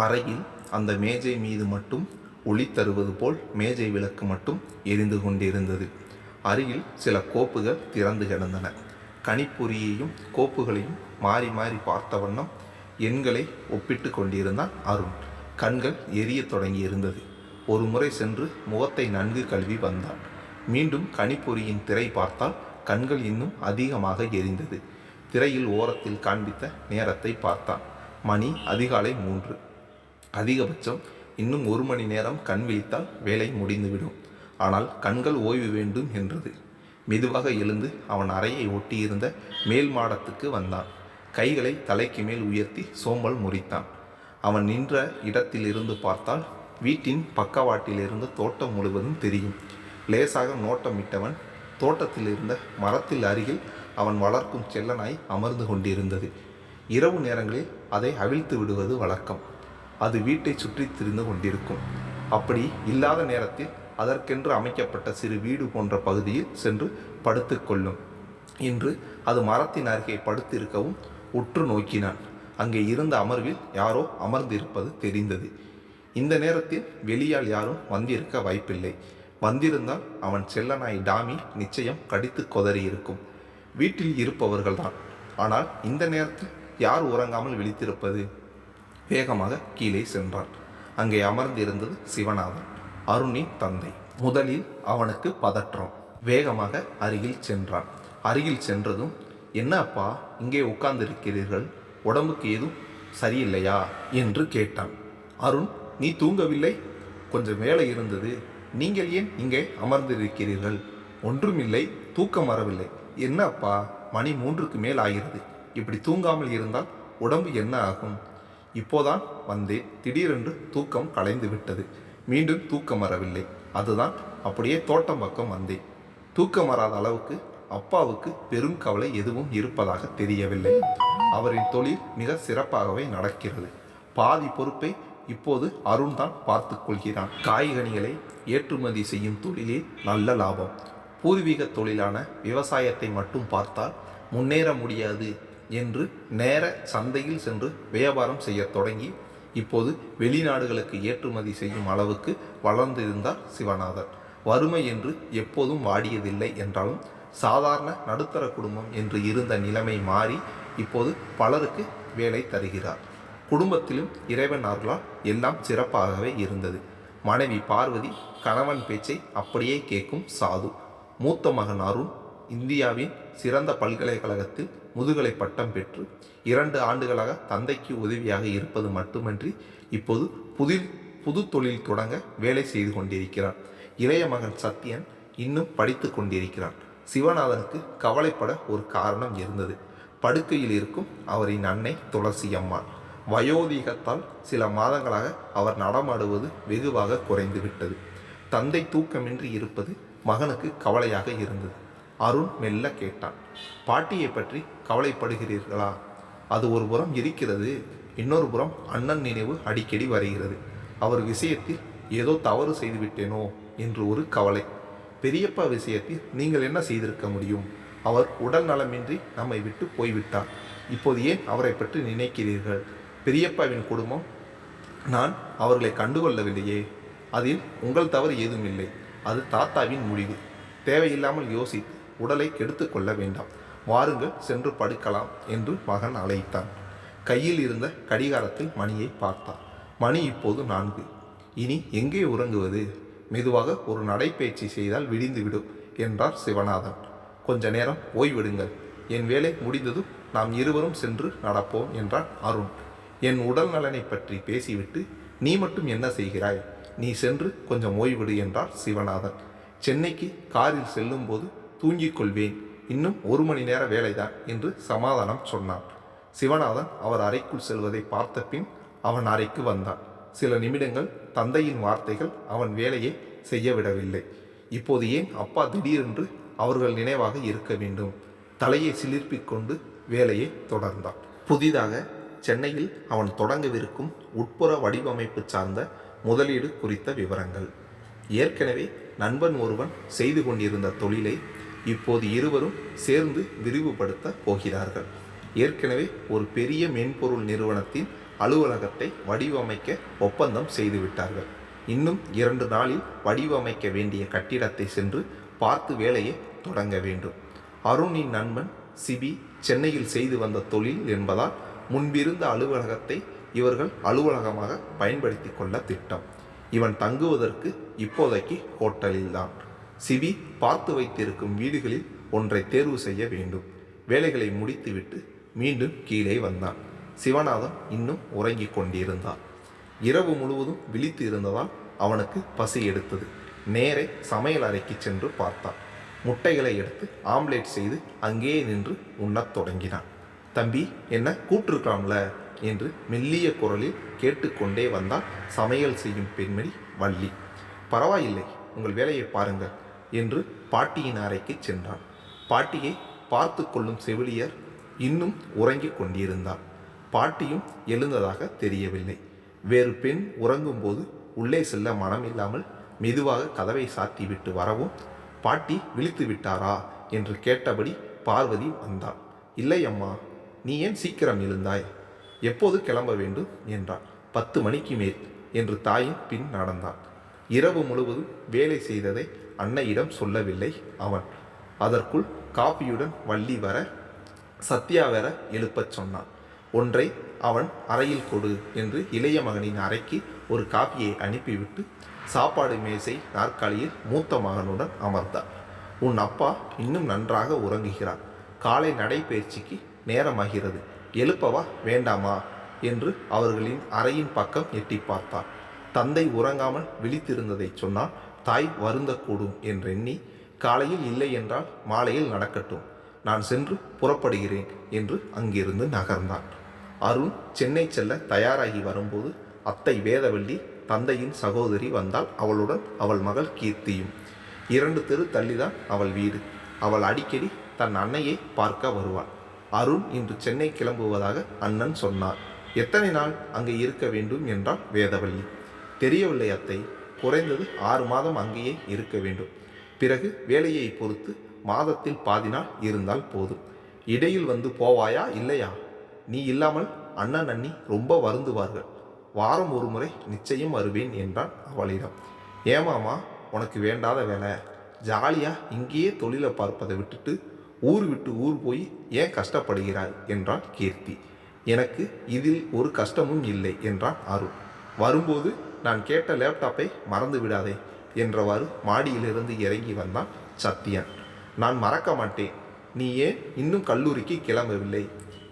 அறையில் அந்த மேஜை மீது மட்டும் ஒளி தருவது போல் மேஜை விளக்கு மட்டும் எரிந்து கொண்டிருந்தது. அருகில் சில கோப்புகள் திறந்து கிடந்தன. கணிப்பொறியையும் கோப்புகளையும் மாறி மாறி பார்த்த வண்ணம் எண்களை ஒப்பிட்டு கொண்டிருந்தான் அருண். கண்கள் எரிய தொடங்கியிருந்தது. ஒரு முறை சென்று முகத்தை நன்கு கழுவி வந்தான். மீண்டும் கணிப்பொறியின் திரை பார்த்தால் கண்கள் இன்னும் அதிகமாக எரிந்தது. திரையில் ஓரத்தில் காண்பித்த நேரத்தை பார்த்தான். மணி அதிகாலை 3. அதிகபட்சம் இன்னும் 1 மணி நேரம் கண் விழித்தால் வேலை முடிந்துவிடும். ஆனால் கண்கள் ஓய்வு வேண்டும் என்றது. மெதுவாக எழுந்து அவன் அறையை ஒட்டியிருந்த மேல் மாடத்துக்கு வந்தான். கைகளை தலைக்கு மேல் உயர்த்தி சோம்பல் முறித்தான். அவன் நின்ற இடத்திலிருந்து பார்த்தால் வீட்டின் பக்கவாட்டிலிருந்து தோட்டம் முழுவதும் தெரியும். லேசாக நோட்டமிட்டவன் தோட்டத்தில் இருந்த மரத்தில் அருகில் அவன் வளர்க்கும் செல்லநாய் அமர்ந்து கொண்டிருந்தது. இரவு நேரங்களில் அதை அவிழ்த்து விடுவது வழக்கம். அது வீட்டை சுற்றி திரிந்து கொண்டிருக்கும். அப்படி இல்லாத நேரத்தில் அதற்கென்று அமைக்கப்பட்ட சிறு வீடு போன்ற பகுதியில் சென்று படுத்து கொள்ளும். இன்று அது மரத்தின் அருகே படுத்திருக்கவும் உற்று நோக்கினான். அங்கே இருந்த அமர்வில் யாரோ அமர்ந்திருப்பது தெரிந்தது. இந்த நேரத்தில் வெளியால் யாரும் வந்திருக்க வாய்ப்பில்லை. வந்திருந்தால் அவன் செல்லநாய் டாமி நிச்சயம் கடித்து கொதறி இருக்கும். வீட்டில் இருப்பவர்கள்தான். ஆனால் இந்த நேரத்தில் யார் உறங்காமல் விழித்திருப்பது? வேகமாக கீழே சென்றான். அங்கே அமர்ந்திருந்தது சிவநாதன், அருணின் தந்தை. முதலில் அவனுக்கு பதற்றம். வேகமாக அருகில் சென்றான். அருகில் சென்றதும், என்ன அப்பா இங்கே உட்கார்ந்திருக்கிறீர்கள், உடம்புக்கு ஏதும் சரியில்லையா என்று கேட்டான். அருண், நீ தூங்கவில்லை? கொஞ்சம் வேலை இருந்தது. நீங்கள் ஏன் இங்கே அமர்ந்திருக்கிறீர்கள்? ஒன்றுமில்லை, தூக்கம் வரவில்லை. என்ன அப்பா, மணி 3க்கு மேல் ஆகிறது. இப்படி தூங்காமல் இருந்தால் உடம்பு என்ன ஆகும்? இப்போதான் வந்தேன், திடீரென்று தூக்கம் கலைந்து விட்டது. மீண்டும் தூக்கம் வரவில்லை. அதுதான் அப்படியே தோட்டம் பக்கம் வந்தேன். தூக்கம் வராத அளவுக்கு அப்பாவுக்கு பெரும் கவலை எதுவும் இருப்பதாக தெரியவில்லை. அவரின் தொழில் மிக சிறப்பாகவே நடக்கிறது. பாதி பொறுப்பை இப்போது அருண் தான் பார்த்து கொள்கிறான். காய்கனிகளை ஏற்றுமதி செய்யும் தொழிலில் நல்ல லாபம். பூர்வீக தொழிலான விவசாயத்தை மட்டும் பார்த்தால் முன்னேற முடியாது என்று நேர சந்தையில் சென்று வியாபாரம் செய்ய தொடங்கி இப்போது வெளிநாடுகளுக்கு ஏற்றுமதி செய்யும் அளவுக்கு வளர்ந்திருந்தார் சிவநாதன். வறுமை என்று எப்போதும் வாடியதில்லை என்றாலும் சாதாரண நடுத்தர குடும்பம் என்று இருந்த நிலைமை மாறி இப்போது பலருக்கு வேலை தருகிறார். குடும்பத்திலும் இறைவன் அருளால் எல்லாம் சிறப்பாகவே இருந்தது. மனைவி பார்வதி கணவன் பேச்சை அப்படியே கேட்கும் சாது. மூத்த மகன் அருண் இந்தியாவின் சிறந்த பல்கலைக்கழகத்தில் முதுகலை பட்டம் பெற்று 2 ஆண்டுகளாக தந்தைக்கு உதவியாக இருப்பது மட்டுமன்றி இப்போது புது தொழில் தொடங்க வேலை செய்து கொண்டிருக்கிறார். இளைய மகன் சத்யன் இன்னும் படித்து கொண்டிருக்கிறான். சிவநாதனுக்கு கவலைப்பட ஒரு காரணம் இருந்தது. படுக்கையில் இருக்கும் அவரின் அன்னை துளசி அம்மாள். வயோதிகத்தால் சில மாதங்களாக அவர் நடமாடுவது வெகுவாக குறைந்து விட்டது. தந்தை தூக்கமின்றி இருப்பது மகனுக்கு கவலையாக இருந்தது. அருண் மெல்ல கேட்டான், பாட்டியை பற்றி கவலைப்படுகிறீர்களா? அது ஒரு புறம் இருக்கிறது, இன்னொரு புறம் அண்ணன் நினைவு அடிக்கடி வருகிறது. அவர் விஷயத்தில் ஏதோ தவறு செய்துவிட்டேனோ என்று ஒரு கவலை. பெரியப்பா விஷயத்தில் நீங்கள் என்ன செய்திருக்க முடியும்? அவர் உடல் நலமின்றி நம்மை விட்டு போய்விட்டார். இப்போது ஏன் அவரை பற்றி நினைக்கிறீர்கள்? பெரியப்பாவின் குடும்பம், நான் அவர்களை கண்டுகொள்ளவில்லையே. அதில் உங்கள் தவறு ஏதும் இல்லை. அது தாத்தாவின் முடிவு. தேவையில்லாமல் யோசித்து உடலை கெடுத்து கொள்ள வேண்டாம். வாருங்கள் சென்று படுக்கலாம் என்று மகன் அழைத்தான். கையில் இருந்த கடிகாரத்தில் மணியை பார்த்தான். மணி இப்போது 4. இனி எங்கே உறங்குவது? மெதுவாக ஒரு நடைப்பயிற்சி செய்தால் விடிந்துவிடும் என்றார் சிவநாதன். கொஞ்ச நேரம் ஓய்விடுங்கள். என் வேலை முடிந்ததும் நாம் இருவரும் சென்று நடப்போம் என்றார் அருண். என் உடல் நலனை பற்றி பேசிவிட்டு நீ மட்டும் என்ன செய்கிறாய்? நீ சென்று கொஞ்சம் ஓய்விடு என்றார் சிவநாதன். சென்னைக்கு காரில் செல்லும் போது தூங்கிக் கொள்வேன். இன்னும் 1 மணி நேர வேலைதான் என்று சமாதானம் சொன்னான். சிவநாதன் அவர் அறைக்குள் செல்வதை பார்த்த பின் அவன் அறைக்கு வந்தான். சில நிமிடங்கள் தந்தையின் வார்த்தைகள் அவன் வேலையை செய்ய விடவில்லை. இப்போது ஏன் அப்பா திடீரென்று அவர்கள் நினைவாக இருக்க வேண்டும்? தலையை சிலிர்ப்பிக் கொண்டு வேலையை தொடர்ந்தான். புதிதாக சென்னையில் அவன் தொடங்கவிருக்கும் உட்புற வடிவமைப்பு சார்ந்த முதலீடு குறித்த விவரங்கள். ஏற்கனவே நண்பன் ஒருவன் செய்து கொண்டிருந்த தொழிலை இப்போது இருவரும் சேர்ந்து விரிவுபடுத்த போகிறார்கள். ஏற்கனவே ஒரு பெரிய மென்பொருள் நிறுவனத்தின் அலுவலகத்தை வடிவமைக்க ஒப்பந்தம் செய்துவிட்டார்கள். இன்னும் 2 நாளில் வடிவமைக்க வேண்டிய கட்டிடத்தை சென்று பார்த்து வேலையை தொடங்க வேண்டும். அருணின் நண்பன் சிபி சென்னையில் செய்து வந்த தொழில் என்பதால் முன்பிருந்த அலுவலகத்தை இவர்கள் அலுவலகமாக பயன்படுத்தி கொள்ள திட்டம். இவன் தங்குவதற்கு இப்போதைக்கு ஹோட்டலில்தான். சிபி பார்த்து வைத்திருக்கும் வீடுகளில் ஒன்றை தேர்வு செய்ய வேண்டும். வேலைகளை முடித்துவிட்டு மீண்டும் கீழே வந்தான். சிவநாதன் இன்னும் உறங்கிக் கொண்டிருந்தான். இரவு முழுவதும் விழித்து இருந்ததால் அவனுக்கு பசி எடுத்தது. நேரே சமையல் அறைக்கு சென்று பார்த்தான். முட்டைகளை எடுத்து ஆம்லேட் செய்து அங்கேயே நின்று உண்ணத் தொடங்கினான். தம்பி, என்ன கூப்பிட்டுருக்கலாம்ல என்று மெல்லிய குரலில் கேட்டுக்கொண்டே வந்தால் சமையல் செய்யும் பெண்மணி வள்ளி. பரவாயில்லை, உங்கள் வேலையை பாருங்கள் என்று பாட்டியின் அறைக்கு சென்றான். பாட்டியை பார்த்து கொள்ளும் செவிலியர் இன்னும் உறங்கிக் கொண்டிருந்தார். பாட்டியும் எழுந்ததாக தெரியவில்லை. வேறு பெண் உறங்கும்போது உள்ளே செல்ல மனமில்லாமல் மெதுவாக கதவை சாத்திவிட்டு வரவும், பாட்டி விழித்து விட்டாரா என்று கேட்டபடி பார்வதி வந்தாள். இல்லை அம்மா, நீ ஏன் சீக்கிரம் எழுந்தாய்? எப்போது கிளம்ப வேண்டும் என்றான். 10 மணிக்கு மேல் என்று தாயின் பின் நடந்தான். இரவு முழுவதும் வேலை செய்ததை அன்னையிடம் சொல்லவில்லை அவன். அதற்குள் காப்பியுடன் வள்ளி வர சத்யா வேற எழுப்பச் சொன்னான். ஒன்றை அவன் அறையில் கொடு என்று இளைய மகனின் அறைக்கு ஒரு காப்பியை அனுப்பிவிட்டு சாப்பாடு மேசை நாற்காலியில் மூத்த மகனுடன் அமர்ந்தார். உன் அப்பா இன்னும் நன்றாக உறங்குகிறார். காலை நடைபயிற்சிக்கு நேரமாகிறது. எழுப்பவா வேண்டாமா என்று அவர்களின் அறையின் பக்கம் எட்டி பார்த்தார். தந்தை உறங்காமல் விழித்திருந்ததை சொன்னால் தாய் வருந்தக்கூடும் என்றெண்ணி, காலையில் இல்லை என்றால் மாலையில் நடக்கட்டும், நான் சென்று புறப்படுகிறேன் என்று அங்கிருந்து நகர்ந்தான். அருண் சென்னை செல்ல தயாராகி வரும்போது அத்தை வேதவள்ளி, தந்தையின் சகோதரி வந்தால். அவளுடன் அவள் மகள் கீர்த்தியும். 2 தெரு தள்ளிதான் அவள் வீடு. அவள் அடிக்கடி தன் அன்னையை பார்க்க வருவாள். அருண் இன்று சென்னை கிளம்புவதாக அண்ணன் சொன்னார். எத்தனை நாள் அங்கே இருக்க வேண்டும் என்றால் வேதவள்ளி. தெரியவில்லை அத்தை, குறைந்தது 6 மாதம் அங்கேயே இருக்க வேண்டும். பிறகு வேலையை பொறுத்து மாதத்தில் பாதி நாள் இருந்தால் போதும். இடையில் வந்து போவாயா இல்லையா? நீ இல்லாமல் அண்ணன் அண்ணி ரொம்ப வருந்துவார்கள். வாரம் ஒரு முறை நிச்சயம் வருவேன் என்றான் அவளிடம். ஏமாமா, உனக்கு வேண்டாத வேலை? ஜாலியாக இங்கேயே தொழிலை பார்ப்பதை விட்டுட்டு ஊர் விட்டு ஊர் போய் ஏன் கஷ்டப்படுகிறாய் என்றான் கீர்த்தி. எனக்கு இதில் ஒரு கஷ்டமும் இல்லை என்றான் அருண். வரும்போது நான் கேட்ட லேப்டாப்பை மறந்து விடாதே என்றவாறு மாடியிலிருந்து இறங்கி வந்தான் சத்யன். நான் மறக்க மாட்டேன். நீ ஏன் இன்னும் கல்லூரிக்கு கிளம்பவில்லை?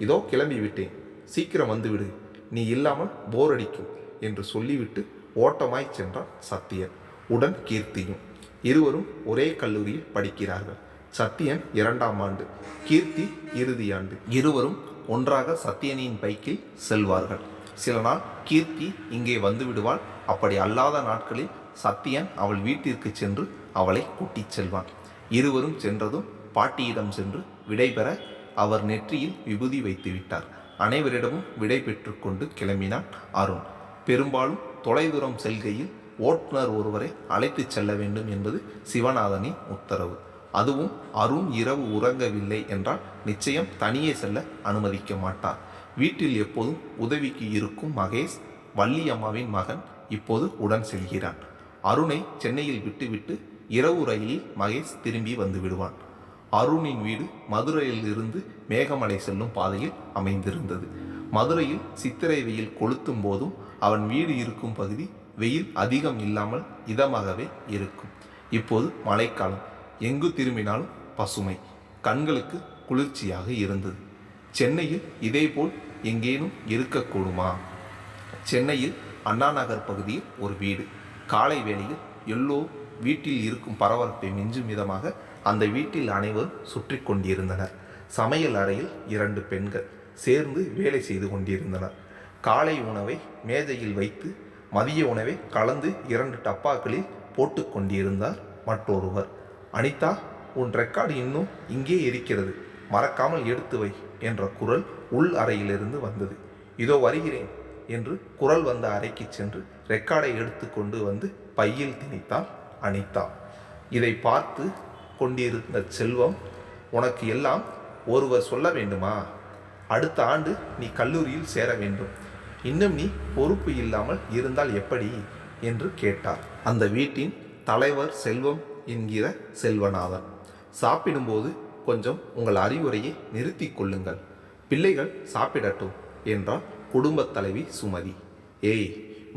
இதோ கிளம்பி விட்டேன், சீக்கிரம் வந்துவிடு, நீ இல்லாமல் போர் அடிக்கும் என்று சொல்லிவிட்டு ஓட்டமாய் சென்றான் சத்யன். உடன் கீர்த்தியும். இருவரும் ஒரே கல்லூரியில் படிக்கிறார்கள். சத்யன் 2ஆம் ஆண்டு, கீர்த்தி இறுதி ஆண்டு. இருவரும் ஒன்றாக சத்யனின் பைக்கில் செல்வார்கள். சில நாள் கீர்த்தி இங்கே வந்து விடுவாள். அப்படி அல்லாத நாட்களில் சத்யன் அவள் வீட்டிற்கு சென்று அவளை கூட்டிச் செல்வான். இருவரும் சென்றதும் பாட்டியிடம் சென்று விடைபெற அவர் நெற்றியில் விபூதி வைத்து விட்டார். அனைவரிடமும் விடை பெற்று கொண்டு கிளம்பினான் அருண். பெரும்பாலும் தொலைதூரம் செல்கையில் ஓட்டுநர் ஒருவரை அழைத்து செல்ல வேண்டும் என்பது சிவநாதனின் உத்தரவு. அதுவும் அருண் இரவு உறங்கவில்லை என்றால் நிச்சயம் தனியே செல்ல அனுமதிக்க மாட்டார். வீட்டில் எப்போதும் உதவிக்கு இருக்கும் மகேஷ், வள்ளி அம்மாவின் மகன், இப்போது உடன் செல்கிறான். அருணை சென்னையில் விட்டுவிட்டு இரவு ரயிலில் மகேஷ் திரும்பி வந்து விடுவான். அருணின் வீடு மதுரையில் இருந்து மேகமலை செல்லும் பாதையில் அமைந்திருந்தது. மதுரையில் சித்திரை வெயில் கொளுத்தும் போதும் அவன் வீடு இருக்கும் பகுதி வெயில் அதிகம் இல்லாமல் இதமாகவே இருக்கும். இப்போது மழைக்காலம். எங்கு திரும்பினாலும் பசுமை, கண்களுக்கு குளிர்ச்சியாக இருந்தது. சென்னையில் இதேபோல் எங்கேனும் இருக்கக்கூடுமா? சென்னையில் அண்ணா நகர் பகுதியில் ஒரு வீடு. காலை வேளையில் எல்லோ வீட்டில் இருக்கும் பரபரப்பை மிஞ்சும் விதமாக அந்த வீட்டில் அனைவரும் சுற்றி கொண்டிருந்தனர். சமையல் அறையில் 2 பெண்கள் சேர்ந்து வேலை செய்து கொண்டிருந்தனர். காலை உணவை மேஜையில் வைத்து மதிய உணவை கலந்து 2 டப்பாக்களில் போட்டு கொண்டிருந்தார் மற்றொருவர். அனிதா, உன் ரெக்கார்டு இன்னும் இங்கே இருக்கிறது, மறக்காமல் எடுத்து வை என்ற குரல் உள் அறையிலிருந்து வந்தது. இதோ வருகிறேன் என்று குரல் வந்த அறைக்கு சென்று ரெக்கார்டை எடுத்து கொண்டு வந்து பையில் திணித்தாள் அனிதா. இதை பார்த்து கொண்டிருந்த செல்வம், உனக்கு எல்லாம் ஒருவர் சொல்ல வேண்டுமா? அடுத்த ஆண்டு நீ கல்லூரியில் சேர வேண்டும். இன்னும் நீ பொறுப்பு இல்லாமல் இருந்தால் எப்படி என்று கேட்டார். அந்த வீட்டின் தலைவர் செல்வம் என்கிற செல்வநாதன். சாப்பிடும்போது கொஞ்சம் உங்கள் அறிவுரையை நிறுத்தி கொள்ளுங்கள், பிள்ளைகள் சாப்பிடட்டும் என்றார் குடும்பத் தலைவி சுமதி. ஏய்,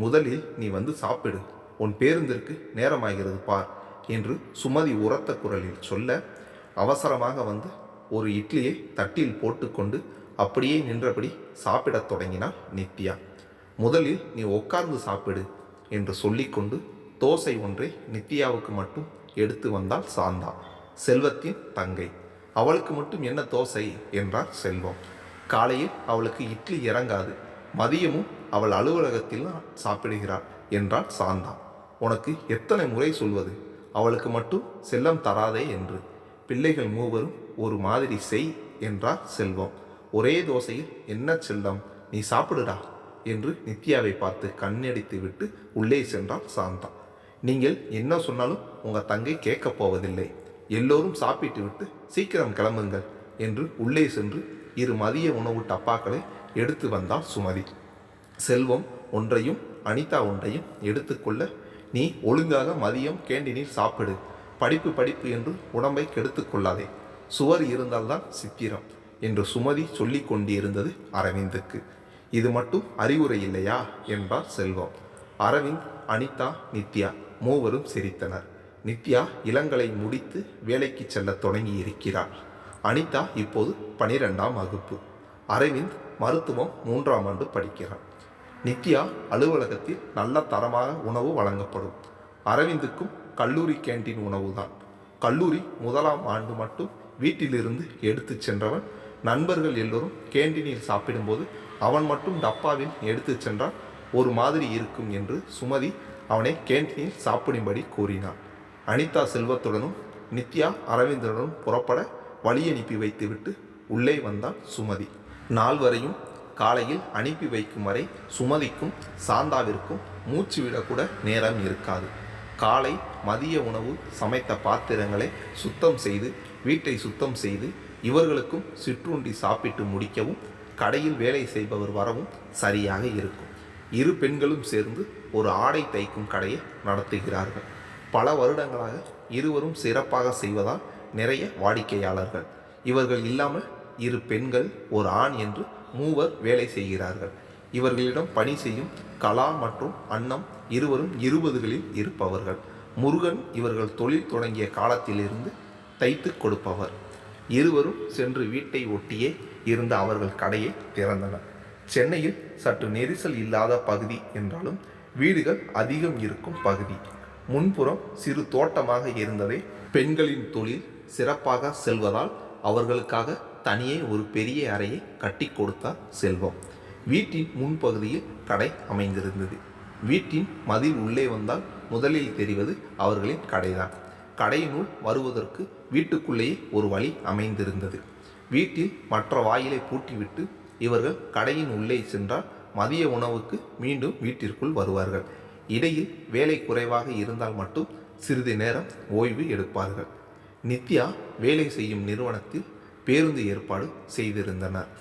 முதலில் நீ வந்து சாப்பிடு, உன் பேருந்திற்கு நேரமாகிறது பார் என்று சுமதி உரத்த குரலில் சொல்ல, அவசரமாக வந்து ஒரு இட்லியை தட்டில் போட்டுக்கொண்டு அப்படியே நின்றபடி சாப்பிடத் தொடங்கினாள் நித்யா. முதலில் நீ உட்கார்ந்து சாப்பிடு என்று சொல்லிக்கொண்டு தோசை ஒன்றை நித்யாவுக்கு மட்டும் எடுத்து வந்தாள் சாந்தா, செல்வத்தின் தங்கை. அவளுக்கு மட்டும் என்ன தோசை என்றார் செல்வம். காலையில் அவளுக்கு இட்லி இறங்காது, மதியமும் அவள் அலுவலகத்தில் சாப்பிடுகிறாள் என்றாள் சாந்தா. உனக்கு எத்தனை முறை சொல்வது, அவளுக்கு மட்டும் செல்லம் தராதே என்று. பிள்ளைகள் மூவரும் ஒரு மாதிரி செய் என்றார் செல்வம். ஒரே தோசையில் என்ன செல்லம், நீ சாப்பிடுடா என்று நித்யாவை பார்த்து கண்ணடித்து விட்டு உள்ளே சென்றாள் சாந்தா. நீங்கள் என்ன சொன்னாலும் உங்கள் தங்கை கேட்கப் போவதில்லை, எல்லோரும் சாப்பிட்டு விட்டு சீக்கிரம் கிளம்புங்கள் என்று உள்ளே சென்று 2 மதிய உணவு டப்பாக்களை எடுத்து வந்தாள் சுமதி. செல்வம் ஒன்றையும் அனிதா ஒன்றையும் எடுத்துக்கொள்ள, நீ ஒழுங்காக மதியம் கேண்டீனில் சாப்பிடு, படிப்பு என்று உடம்பை கெடுத்து கொள்ளாதே, சுவர் இருந்தால்தான் சித்திரம் என்று சுமதி சொல்லி கொண்டிருந்தது அரவிந்துக்கு. இது மட்டும் அறிவுரை இல்லையா என்றார் செல்வம். அரவிந்த், அனிதா, நித்யா மூவரும் சிரித்தனர். நித்யா இளங்கலை முடித்து வேலைக்கு செல்ல தொடங்கி இருக்கிறார். அனிதா இப்போது 12ஆம் வகுப்பு. அரவிந்த் மருத்துவம் 3ஆம் ஆண்டு படிக்கிறார். நித்யா அலுவலகத்தில் நல்ல தரமாக உணவு வழங்கப்படும். அரவிந்துக்கும் கல்லூரி கேண்டீன் உணவு தான். கல்லூரி 1ஆம் ஆண்டு மட்டும் வீட்டிலிருந்து எடுத்து சென்றவன் நண்பர்கள் எல்லோரும் கேண்டீனில் சாப்பிடும்போது அவன் மட்டும் டப்பாவில் எடுத்து சென்றால் ஒரு மாதிரி இருக்கும் என்று சுமதி அவனை கேண்டீனில் சாப்பிடும்படி கூறினான். அனிதா செல்வத்துடனும் நித்யா அரவிந்தனுடன் புறப்பட வழி அனுப்பி வைத்துவிட்டு உள்ளே வந்தாள் சுமதி. நால்வரையும் காலையில் அனுப்பி வைக்கும் வரை சுமதிக்கும் சாந்தாவிற்கும் மூச்சு விடக்கூட நேரம் இருக்காது. காலை மதிய உணவு சமைத்த பாத்திரங்களை சுத்தம் செய்து வீட்டை சுத்தம் செய்து இவர்களுக்கும் சிற்றுண்டி சாப்பிட்டு முடிக்கவும் கடையில் வேலை செய்பவர் வரவும் சரியாக இருக்கும். 2 பெண்களும் சேர்ந்து ஒரு ஆடை தைக்கும் கடையை நடத்துகிறார்கள். பல வருடங்களாக இருவரும் சிறப்பாக செய்வதால் நிறைய வாடிக்கையாளர்கள். இவர்கள் இல்லாமல் 2 பெண்கள் ஒரு ஆண் என்று 3 வேலை செய்கிறார்கள். இவர்களிடம் பணி செய்யும் கலா மற்றும் அன்னம் இருவரும் 20களில் இருப்பவர்கள். முருகன் இவர்கள் தொழில் தொடங்கிய காலத்திலிருந்து தைத்து கொடுப்பவர். இருவரும் சென்று வீட்டை ஒட்டியே இருந்த அவர்கள் கடையை திறந்தனர். சென்னையில் சற்று நெரிசல் இல்லாத பகுதி என்றாலும் வீடுகள் அதிகம் இருக்கும் பகுதி. முன்புறம் சிறு தோட்டமாக இருந்ததை பெண்களின் தொழில் சிறப்பாக செல்வதால் அவர்களுக்காக தனியே ஒரு பெரிய அறையை கட்டி கொடுத்தார் செல்வம். வீட்டின் முன்பகுதியில் கடை அமைந்திருந்தது. வீட்டின் மதில் உள்ளே வந்தால் முதலில் தெரிவது அவர்களின் கடைதான். கடையினுள் வருவதற்கு வீட்டுக்குள்ளேயே ஒரு வழி அமைந்திருந்தது. வீட்டில் மற்ற வாயிலை பூட்டிவிட்டு இவர்கள் கடையின் உள்ளே சென்றால் மதிய உணவுக்கு மீண்டும் வீட்டிற்குள் வருவார்கள். இடையில் வேலை குறைவாக இருந்தால் மட்டும் சிறிது நேரம் ஓய்வு எடுப்பார்கள். நித்யா வேலை செய்யும் நிறுவனத்தில் பேருந்து ஏற்பாடு செய்திருந்தனர்.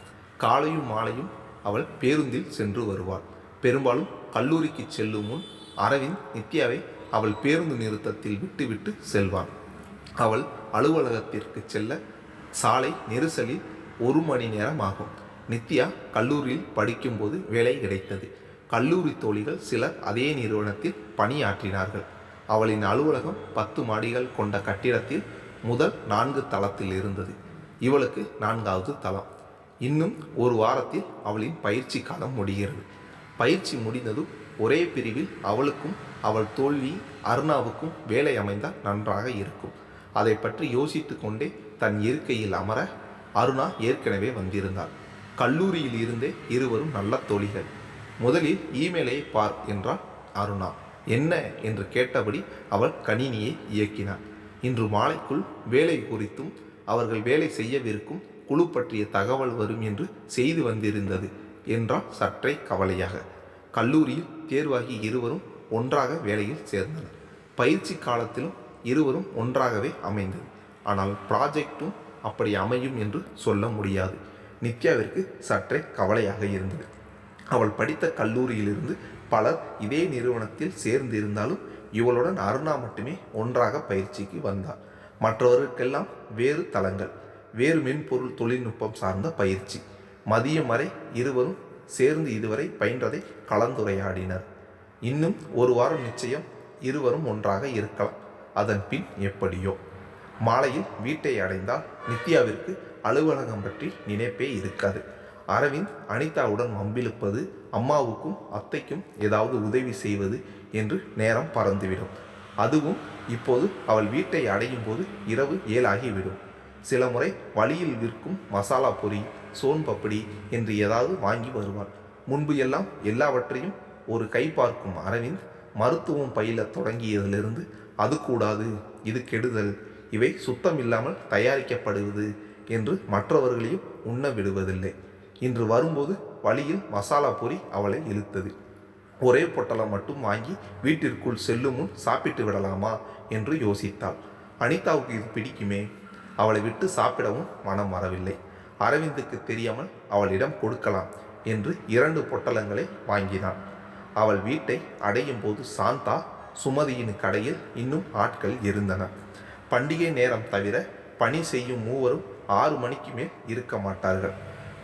காலையும் மாலையும் அவள் பேருந்தில் சென்று வருவாள். பெரும்பாலும் கல்லூரிக்கு செல்லும் முன் அரவிந்த் நித்யாவை அவள் பேருந்து நிறுத்தத்தில் விட்டுவிட்டு செல்வான். அவள் அலுவலகத்திற்கு செல்ல சாலை நெரிசலில் 1 மணி நேரம் ஆகும். நித்யா கல்லூரியில் படிக்கும்போது வேலை கிடைத்தது. கல்லூரி தோழிகள் சிலர் அதே நிறுவனத்தில் பணியாற்றினார்கள். அவளின் அலுவலகம் 10 மாடிகள் கொண்ட கட்டிடத்தில் முதல் 4 தளத்தில் இருந்தது. இவளுக்கு 4வது தளம். இன்னும் ஒரு வாரத்தில் அவளின் பயிற்சி காலம் முடிகிறது. பயிற்சி முடிந்ததும் ஒரே பிரிவில் அவளுக்கும் அவள் தோல்வி அருணாவுக்கும் வேலை அமைந்தால் நன்றாக இருக்கும். அதை பற்றி யோசித்து கொண்டே தன் இருக்கையில் அமர அருணா ஏற்கனவே வந்திருந்தாள். கல்லூரியில் இருந்தே இருவரும் நல்ல தோழிகள். முதலில் இமெயிலை பார் என்றாள் அருணா. என்ன என்று கேட்டபடி அவள் கணினியை இயக்கினாள். இன்று மாலைக்குள் வேலை குறித்தும் அவர்கள் வேலை செய்யவிருக்கும் குழு பற்றிய தகவல் வரும் என்று செய்து வந்திருந்தது என்றால் சற்றே கவலையாக. கல்லூரியில் தேர்வாகி இருவரும் ஒன்றாக வேலையில் சேர்ந்தனர். பயிற்சி காலத்திலும் இருவரும் ஒன்றாகவே அமைந்தது. ஆனால் ப்ராஜெக்டும் அப்படி அமையும் என்று சொல்ல முடியாது. நித்யாவிற்கு சற்றே கவலையாக இருந்தது. அவள் படித்த கல்லூரியிலிருந்து பலர் இதே நிறுவனத்தில் சேர்ந்து இருந்தாலும் இவளுடன் அருணா மட்டுமே ஒன்றாக பயிற்சிக்கு வந்தார். மற்றவருக்கெல்லாம் வேறு தளங்கள், வேறு மென்பொருள் தொழில்நுட்பம் சார்ந்த பயிற்சி. மதியம் வரை இருவரும் சேர்ந்து இதுவரை பயின்றதை கலந்துரையாடினர். இன்னும் ஒரு வாரம் நிச்சயம் இருவரும் ஒன்றாக இருக்கலாம். அதன் பின் எப்படியோ. மாலையில் வீட்டை அடைந்தால் நித்யாவிற்கு அலுவலகம் பற்றி நினைப்பே இருக்காது. அரவிந்த் அனிதாவுடன் வம்பிழுப்பது, அம்மாவுக்கும் அத்தைக்கும் ஏதாவது உதவி செய்வது என்று நேரம் பறந்துவிடும். அதுவும் இப்போது அவள் வீட்டை அடையும் போது இரவு 7 ஆகிவிடும். சில முறை வழியில் விற்கும் மசாலா பொரி, சோன் பப்படி என்று ஏதாவது வாங்கி வருவாள். முன்பு எல்லாம் எல்லாவற்றையும் ஒரு கை பார்க்கும் அரவிந்த் மருத்துவம் பயில தொடங்கியதிலிருந்து அது கூடாது, இது கெடுதல், இவை சுத்தம் இல்லாமல் தயாரிக்கப்படுவது என்று மற்றவர்களையும் உண்ண விடுவதில்லை. இன்று வரும்போது வழியில் மசாலா பொரி அவளை இழுத்தது. ஒரே பொட்டலம் மட்டும் வாங்கி வீட்டிற்குள் செல்லும் முன் சாப்பிட்டு விடலாமா என்று யோசித்தாள். அனிதாவுக்கு இது பிடிக்குமே. அவளை விட்டு சாப்பிடவும் மனம் வரவில்லை. அரவிந்துக்கு தெரியாமல் அவளிடம் கொடுக்கலாம் என்று 2 பொட்டலங்களை வாங்கினாள். அவள் வீட்டை அடையும் போது சாந்தா, சுமதியின் கடையில் இன்னும் ஆட்கள் இருந்தனர். பண்டிகை நேரம் தவிர பணி செய்யும் மூவரும் 6 மணிக்கு மேல் இருக்க மாட்டார்கள்.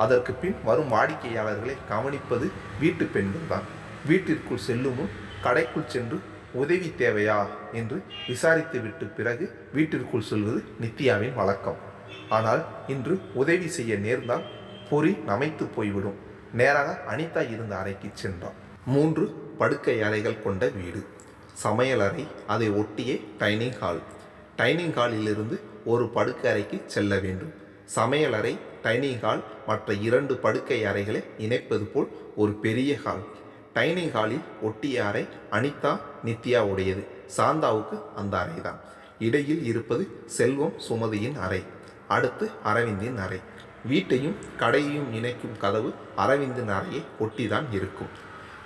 அதற்கு பின் வரும் வாடிக்கையாளர்களை கவனிப்பது வீட்டு பெண்கள் தான். வீட்டிற்குள் செல்லும் முன் கடைக்குள் சென்று உதவி தேவையா என்று விசாரித்துவிட்டு பிறகு வீட்டிற்குள் செல்வது நித்யாவின் வழக்கம். ஆனால் இன்று உதவி செய்ய நேர்ந்தால் பொறி நமைத்து போய்விடும். நேராக அனிதா இருந்த அறைக்கு சென்றான். 3 படுக்கை அறைகள் கொண்ட வீடு. சமையலறை, அதை ஒட்டியே டைனிங் ஹால். டைனிங் ஹாலிலிருந்து ஒரு படுக்கை அறைக்கு செல்ல வேண்டும். சமையலறை, டைனிங் ஹால் மற்ற 2 படுக்கை அறைகளை இணைப்பது போல் ஒரு பெரிய ஹால். டைனிங் ஹாலில் ஒட்டிய அறை அனிதா, நித்யா உடையது. சாந்தாவுக்கு அந்த அறைதான். இடையில் இருப்பது செல்வம், சுமதியின் அறை. அடுத்து அரவிந்தின் அறை. வீட்டையும் கடையையும் இணைக்கும் கதவு அரவிந்தின் அறையை ஒட்டிதான் இருக்கும்.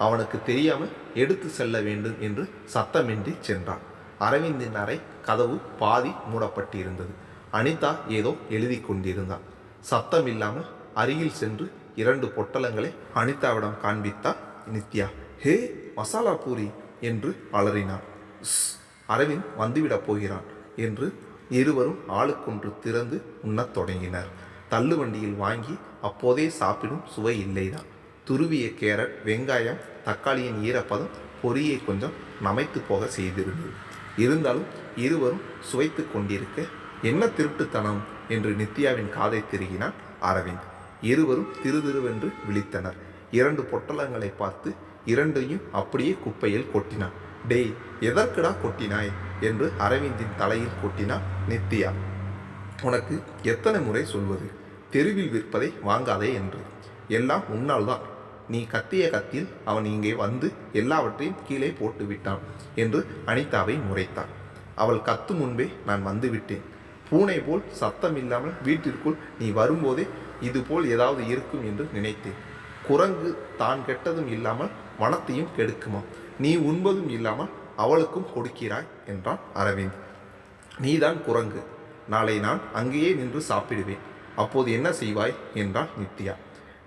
அவனுக்கு தெரியாமல் எடுத்து செல்ல வேண்டும் என்று சத்தமின்றி சென்றான். அரவிந்தின் அறை கதவு பாதி மூடப்பட்டிருந்தது. அனிதா ஏதோ எழுதி கொண்டிருந்தாள். சத்தம் இல்லாமல் அருகில் சென்று 2 பொட்டலங்களை அனிதாவிடம் காண்பித்தார் நித்யா. ஹே, மசாலா பூரி என்று அலறினான். அரவிந்த் வந்துவிடப் போகிறான் என்று இருவரும் ஆளுக்கொன்று திறந்து உண்ணத் தொடங்கினர். தள்ளுவண்டியில் வாங்கி அப்போதே சாப்பிடும் சுவை இல்லைதான். துருவிய கேரட், வெங்காயம், தக்காளியின் ஈரப்பதம் பொரியை கொஞ்சம் நமைத்து போக செய்திருந்தது. இருந்தாலும் இருவரும் சுவைத்து கொண்டிருக்க, என்ன திருட்டுத்தனம் என்று நித்யாவின் காதை திருகினான் அரவிந்த். இருவரும் திருதிருவென்று விழித்தனர். 2 பொட்டலங்களை பார்த்து 2ஐயும் அப்படியே குப்பையில் கொட்டினான். டேய், எதற்குடா கொட்டினாய் என்று அரவிந்தின் தலையில் கொட்டினான் நித்யா. உனக்கு எத்தனை முறை சொல்வது, தெருவில் விற்பதை வாங்காதே என்று. எல்லாம் உன்னால் தான். நீ கத்திய கத்தில் அவன் இங்கே வந்து எல்லாவற்றையும் கீழே போட்டு விட்டான் என்று அனிதாவை முறைத்தான். அவள் கத்தும் முன்பே நான் வந்துவிட்டேன். பூனை போல் சத்தம் இல்லாமல் வீட்டிற்குள் நீ வரும்போதே இதுபோல் ஏதாவது இருக்கும் என்று நினைத்தேன். குரங்கு தான் கெட்டதும் இல்லாமல் வனத்தையும் கெடுக்குமா? நீ உண்பதும் இல்லாமல் அவளுக்கும் கொடுக்கிறாய் என்றான் அரவிந்த். நீதான் குரங்கு. நாளை நான் அங்கேயே நின்று சாப்பிடுவேன். அப்போது என்ன செய்வாய் என்றாள் நித்யா.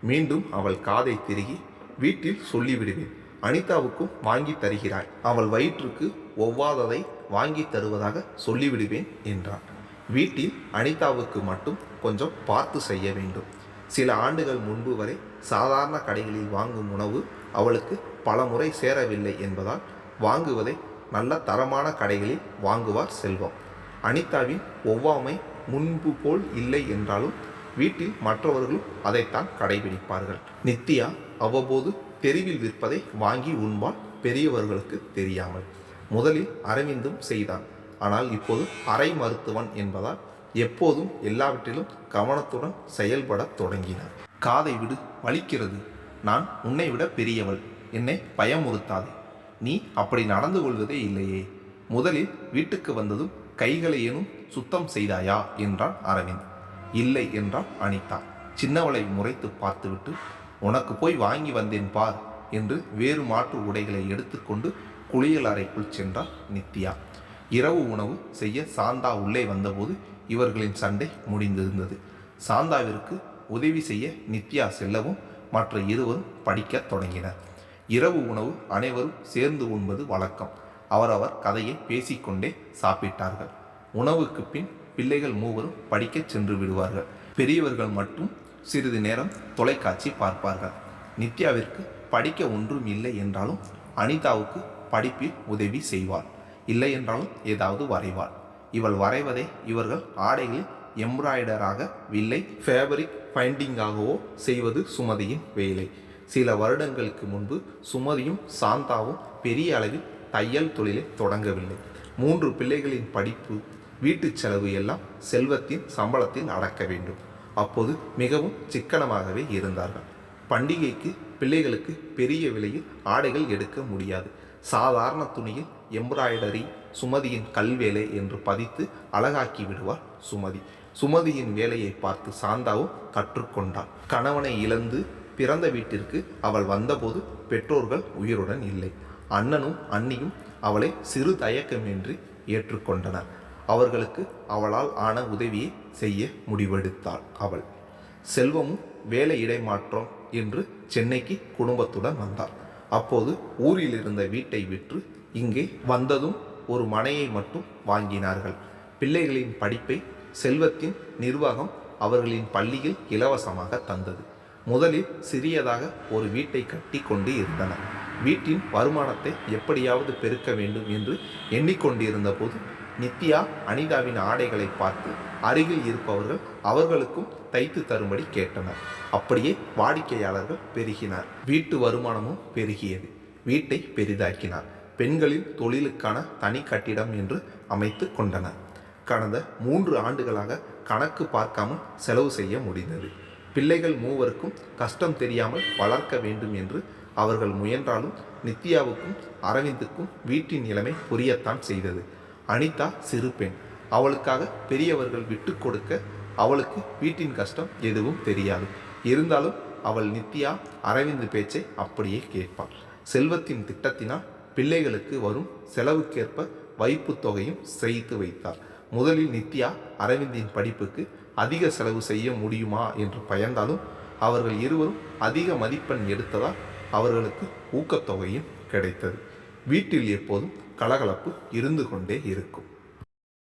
மீண்டும் அவள் காதை திருகி, வீட்டில் சொல்லிவிடுவேன். அனிதாவுக்கும் வாங்கி தருகிறாய். அவள் வயிற்றுக்கு ஒவ்வாததை வாங்கி தருவதாக சொல்லிவிடுவேன் என்றான். வீட்டில் அனிதாவுக்கு மட்டும் கொஞ்சம் பார்த்து செய்ய வேண்டும். சில ஆண்டுகள் முன்பு வரை சாதாரண கடைகளில் வாங்கும் உணவு அவளுக்கு பல முறை சேரவில்லை என்பதால் வாங்குவதை நல்ல தரமான கடைகளில் வாங்குவார் செல்வம். அனிதாவின் ஒவ்வாமை முன்பு போல் இல்லை என்றாலும் வீட்டில் மற்றவர்களும் அதைத்தான் கடைபிடிப்பார்கள். நித்யா அவ்வப்போது தெருவில் விற்பதை வாங்கி உண்பாள், பெரியவர்களுக்கு தெரியாமல். முதலில் அரவிந்தும் செய்தான். ஆனால் இப்போது அரை மருத்துவன் என்பதால் எப்போதும் எல்லாவற்றிலும் கவனத்துடன் செயல்பட தொடங்கினார். காதை விடு, வலிக்கிறது. நான் உன்னை விட பெரியவள், என்னை பயமுறுத்தாதே. நீ அப்படி நடந்து கொள்வதே இல்லையே. முதலில் வீட்டுக்கு வந்ததும் கைகளை ஏனும் சுத்தம் செய்தாயா என்றான் அரவிந்த். இல்லை என்றாள் அனிதா. சின்னவளை முறைத்து பார்த்துவிட்டு, உனக்கு போய் வாங்கி வந்தேன் பார் என்று வேறு மாற்று உடைகளை எடுத்துக்கொண்டு குளியல் அறைக்குள் சென்றார் நித்யா. இரவு உணவு செய்ய சாந்தா உள்ளே வந்தபோது இவர்களின் சண்டை முடிந்திருந்தது. சாந்தாவிற்கு உதவி செய்ய நித்யா செல்லவும் மற்ற இருவரும் படிக்கத் தொடங்கினர். இரவு உணவு அனைவரும் சேர்ந்து உண்பது வழக்கம். அவரவர் கதையை பேசிக்கொண்டே சாப்பிட்டார்கள். உணவுக்கு பின் பிள்ளைகள் மூவரும் படிக்கச் சென்று விடுவார்கள். பெரியவர்கள் மட்டும் சிறிது நேரம் தொலைக்காட்சி பார்ப்பார்கள். நித்யாவிற்கு படிக்க ஒன்றும் இல்லை என்றாலும் அனிதாவுக்கு படிப்பில் உதவி செய்வாள். இல்லை என்றாலும் ஏதாவது வரைவாள். இவள் வரைவதை இவர்கள் ஆடைகளில் எம்ப்ராய்டராக வில்லை ஃபேப்ரிக் ஃபைண்டிங்காகவோ செய்வது சுமதியின் வேலை. சில வருடங்களுக்கு முன்பு சுமதியும் சாந்தாவும் பெரிய அளவில் தையல் தொழிலை தொடங்கவில்லை. 3 பிள்ளைகளின் படிப்பு, வீட்டு செலவு எல்லாம் செல்வத்தின் சம்பளத்தில் அடக்க வேண்டும். அப்போது மிகவும் சிக்கனமாகவே இருந்தார்கள். பண்டிகைக்கு பிள்ளைகளுக்கு பெரிய விலையில் ஆடைகள் எடுக்க முடியாது. சாதாரண துணியில் எம்ப்ராய்டரி, சுமதியின் கல்வேலை என்று பதித்து அழகாக்கி விடுவார் சுமதி. சுமதியின் வேலையை பார்த்து சாந்தாவும் கற்றுக்கொண்டாள். கணவனை இழந்து பிறந்த வீட்டிற்கு அவள் வந்தபோது பெற்றோர்கள் உயிருடன் இல்லை. அண்ணனும் அண்ணியும் அவளை சிறு தயக்கமின்றி ஏற்றுக்கொண்டனர். அவர்களுக்கு அவளால் ஆன உதவியை செய்ய முடிவெடுத்தாள். அவள் செல்வமும் வேலை இடைமாற்றம் என்று சென்னைக்கு குடும்பத்துடன் வந்தாள். அப்போது ஊரில் இருந்த வீட்டை விற்று இங்கே வந்ததும் ஒரு மனையை மட்டும் வாங்கினார்கள். பிள்ளைகளின் படிப்பை செல்வத்தின் நிர்வாகம் அவர்களின் பள்ளியில் இலவசமாக தந்தது. முதலில் சிறியதாக ஒரு வீட்டை கட்டி கொண்டு இருந்தனர். வீட்டின் வருமானத்தை எப்படியாவது பெருக்க வேண்டும் என்று எண்ணிக்கொண்டிருந்த போது நித்யா அனிதாவின் ஆடைகளை பார்த்து அருகில் இருப்பவர்கள் அவர்களுக்கும் தைத்து தரும்படி கேட்டனர். அப்படியே வாடிக்கையாளர்கள் பெருகினார். வீட்டு வருமானமும் பெருகியது. வீட்டை பெரிதாக்கினார். பெண்களின் தொழிலுக்கான தனி கட்டிடம் என்று அமைத்து கொண்டனர். கடந்த 3 ஆண்டுகளாக கணக்கு பார்க்காமல் செலவு செய்ய முடிந்தது. பிள்ளைகள் மூவருக்கும் கஷ்டம் தெரியாமல் வளர்க்க வேண்டும் என்று அவர்கள் முயன்றாலும் நித்யாவுக்கும் அரவிந்துக்கும் வீட்டின் நிலைமை புரியத்தான் செய்தது. அனிதா சிறு பெண். அவளுக்காக பெரியவர்கள் விட்டு கொடுக்க அவளுக்கு வீட்டின் கஷ்டம் எதுவும் தெரியாது. இருந்தாலும் அவள் நித்யா அரவிந்து பேச்சை அப்படியே கேட்பாள். செல்வத்தின் திட்டத்தினால் பிள்ளைகளுக்கு வரும் செலவுக்கேற்ப வைப்பு தொகையும் செய்து வைத்தார். முதலில் நித்யா அரவிந்தின் படிப்புக்கு அதிக செலவு செய்ய முடியுமா என்று பயந்தாலும் அவர்கள் இருவரும் அதிக மதிப்பெண் எடுத்ததால் அவர்களுக்கு ஊக்கத்தொகையும் கிடைத்தது. வீட்டில் எப்போதும் கலகலப்பு இருந்து கொண்டே இருக்கும்.